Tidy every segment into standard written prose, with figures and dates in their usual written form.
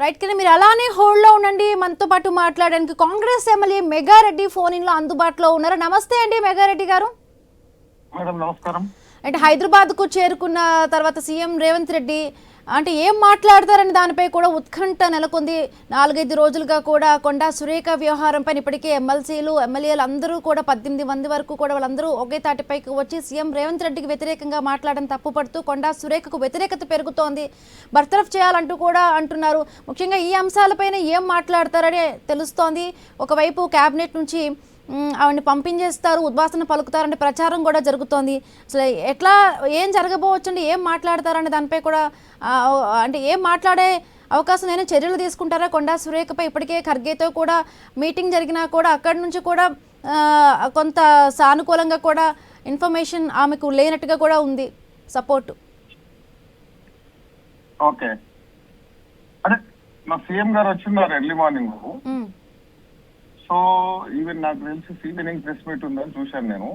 Right కింద మీరు అలానే హోల్డ్ లో ఉండండి. మనతో పాటు మాట్లాడడానికి Congress MLA Megha Reddy phone in లో అందుబాటులో ఉన్నారు. నమస్తే అండి మెగారెడ్డి గారు. మేడం నమస్కారం. అంటే హైదరాబాద్ కు చేరుకున్న తర్వాత సీఎం రేవంత్ రెడ్డి అంటే ఏం మాట్లాడతారని దానిపై కూడా ఉత్కంఠ నెలకొంది. 4-5 రోజులుగా కూడా కొండా సురేఖ వ్యవహారంపై ఇప్పటికే ఎమ్మెల్సీలు ఎమ్మెల్యేలు అందరూ కూడా 18 మంది వరకు కూడా వాళ్ళందరూ ఒకే తాటిపైకి వచ్చి సీఎం రేవంత్ రెడ్డికి వ్యతిరేకంగా మాట్లాడడం తప్పుపడుతూ కొండా సురేఖకు వ్యతిరేకత పెరుగుతోంది, బర్తరఫ్ చేయాలంటూ కూడా అంటున్నారు. ముఖ్యంగా ఈ అంశాలపైన ఏం మాట్లాడతారని తెలుస్తోంది. ఒకవైపు కేబినెట్ నుంచి ఆవిడని పంపించేస్తారు, ఉద్వాసన పలుకుతారంటే ప్రచారం కూడా జరుగుతోంది. అసలు ఎట్లా ఏం జరగబోవచ్చండి, ఏం మాట్లాడతారంటే దానిపై కూడా అంటే ఏం మాట్లాడే అవకాశం నేను చర్యలు తీసుకుంటారా కొండా సురేఖపై? ఇప్పటికే ఖర్గేతో కూడా మీటింగ్ జరిగినా కూడా అక్కడి నుంచి కూడా కొంత సానుకూలంగా కూడా ఇన్ఫర్మేషన్ ఆమెకు లేనట్టుగా కూడా ఉంది సపోర్టు. ఓకే, అంటే మా సీఎం గారు వచ్చిన్నారు ఎర్లీ మార్నింగ్. సో ఈవెన్ నాకు తెలిసి ఈవినింగ్ ప్రెస్ మీట్ ఉందని చూశాను నేను.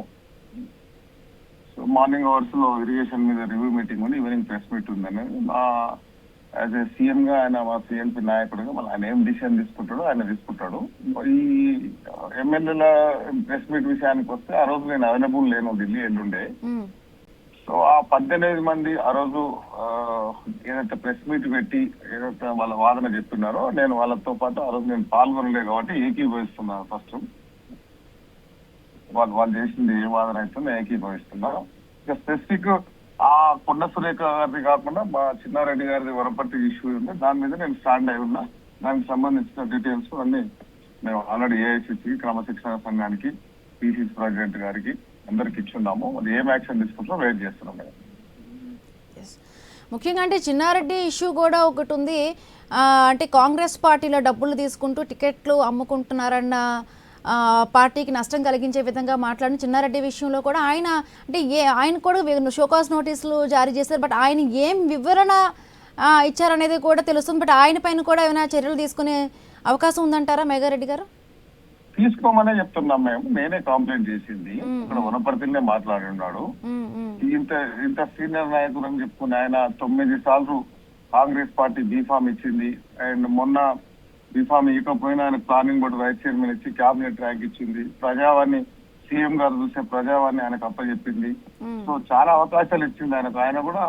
సో మార్నింగ్ అవర్స్ లో ఇరిగేషన్ మీద రివ్యూ మీటింగ్ ఉంది, ఈవినింగ్ ప్రెస్ మీట్ ఉందని. యాజ్ ఏ సీఎం గా ఆయన మా సిఎల్పి నాయకుడిగా మళ్ళీ ఆయన ఏం డిసిషన్ తీసుకుంటాడో ఆయన తీసుకుంటాడు. ఈ ఎమ్మెల్యేల ప్రెస్ మీట్ విషయానికి వస్తే ఆ రోజు నేను అవైలబుల్ లేను, ఢిల్లీ ఎల్లుండే. సో ఆ 18 మంది ఆ రోజు ఏదైతే ప్రెస్ మీట్ పెట్టి ఏదైతే వాళ్ళ వాదన చెప్తున్నారో నేను వాళ్ళతో పాటు ఆ రోజు నేను పాల్గొనలే కాబట్టి ఏకీభవిస్తున్నాను. ఫస్ట్ వాళ్ళు చేసింది ఏ వాదన అయితే ఏకీభవిస్తున్నా. ఇక స్పెసిఫిక్ ఆ కొండ సురేఖ గారిది కాకుండా మా చిన్నారెడ్డి గారిది వరపర్తి ఇష్యూ ఉంది, దాని మీద నేను స్టాండ్ అయి ఉన్నా. దానికి సంబంధించిన డీటెయిల్స్ అన్ని మేము ఆల్రెడీ ఏఐసిసి క్రమశిక్షణ సంఘానికి పిసిసి ప్రెసిడెంట్ గారికి అందరికి ఇచ్చున్నాము. అది ఏం యాక్షన్ తీసుకుంటారో వెయిట్ చేస్తున్నాం మేడం. ముఖ్యంగా అంటే చిన్నారెడ్డి ఇష్యూ కూడా ఒకటి ఉంది. అంటే కాంగ్రెస్ పార్టీలో డబ్బులు తీసుకుంటూ టికెట్లు అమ్ముకుంటున్నారన్న పార్టీకి నష్టం కలిగించే విధంగా మాట్లాడిన చిన్నారెడ్డి విషయంలో కూడా ఆయన అంటే ఆయన కూడా షోకాస్ నోటీసులు జారీ చేశారు. బట్ ఆయన ఏం వివరణ ఇచ్చారనేది కూడా తెలుస్తుంది. బట్ ఆయన పైన కూడా ఏమైనా చర్యలు తీసుకునే అవకాశం ఉందంటారా మెగారెడ్డి గారు? తీసుకోమనే చెప్తున్నాం మేము. నేనే కంప్లైంట్ చేసింది, ఇక్కడ వనపర్తినే మాట్లాడి ఉన్నాడు. ఇంత సీనియర్ నాయకుడు అని చెప్పుకుని ఆయన 9 సార్లు కాంగ్రెస్ పార్టీ బీఫామ్ ఇచ్చింది. అండ్ మొన్న బీఫామ్ ఇవ్వకపోయినా ఆయన ప్లానింగ్ బోర్డు వైస్ చైర్మన్ ఇచ్చి క్యాబినెట్ ర్యాంక్ ఇచ్చింది. ప్రజావాణి సీఎం గారు చూసే ప్రజావాణి ఆయనకు అప్పచెప్పింది. సో చాలా అవకాశాలు ఇచ్చింది ఆయనకు. ఆయన కూడా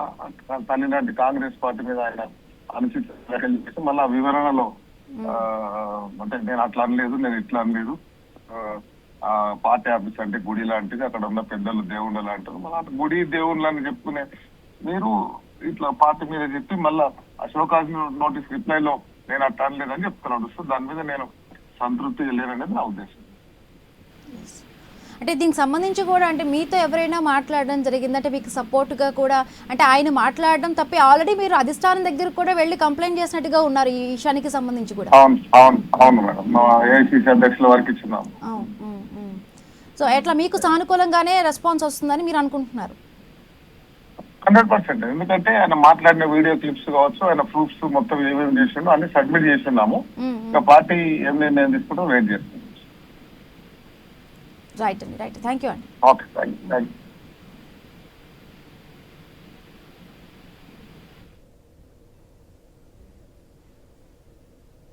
తల్లిలాంటి కాంగ్రెస్ పార్టీ మీద ఆయన అనుచిత వ్యాఖ్యలు చేసి మళ్ళీ వివరణలో అంటే నేను అట్లా అనలేదు, నేను ఇట్లా అనలేదు, పార్టీ ఆఫీస్ అంటే గుడి లాంటిది, అక్కడ ఉన్న పెద్దలు దేవుళ్ళు లాంటిది, మళ్ళీ గుడి దేవుళ్ళు అని చెప్పుకునే మీరు ఇట్లా పార్టీ మీద చెప్పి మళ్ళా అశోకాజ్ నోటీస్ రిప్లైలో నేను అట్లా అనలేదని చెప్తున్నాడు. సో దాని మీద నేను సంతృప్తిగా లేననేది నా ఉద్దేశం. అంటే దీనికి సంబంధించి కూడా అంటే మీతో ఎవరైనా మాట్లాడడం జరిగిందంటే మీకు సపోర్ట్గా కూడా అంటే ఆయన మాట్లాడడం తప్పి ఆల్రెడీ మీరు అధిష్టానం దగ్గర కూడా వెళ్ళి కంప్లైంట్ చేసినట్టుగా ఉన్నారు ఈ విషయానికి సంబంధించి కూడా? అవును మేడం, మా ఏఐసిసి అధ్యక్షుల వారికి ఇచ్చినాము. సో ఎట్లా మీకు సానుకూలంగానే రెస్పాన్స్ వస్తుందని మీరు అనుకుంటున్నారు? 100%. ఎందుకంటే ఆయన మాట్లాడిన వీడియో క్లిప్స్ కావచ్చు, ఆయన ప్రూఫ్స్ మొత్తం ఏమేమి చేసిండో అన్ని సబ్మిట్ చేస్తున్నాము. ఇంకా పార్టీ ఏం నిర్ణయం తీసుకుంటూ వెయిట్ చేస్తున్నాం. రైట్ అండి, రైట్. థ్యాంక్ యూ అండి. Okay, thank you.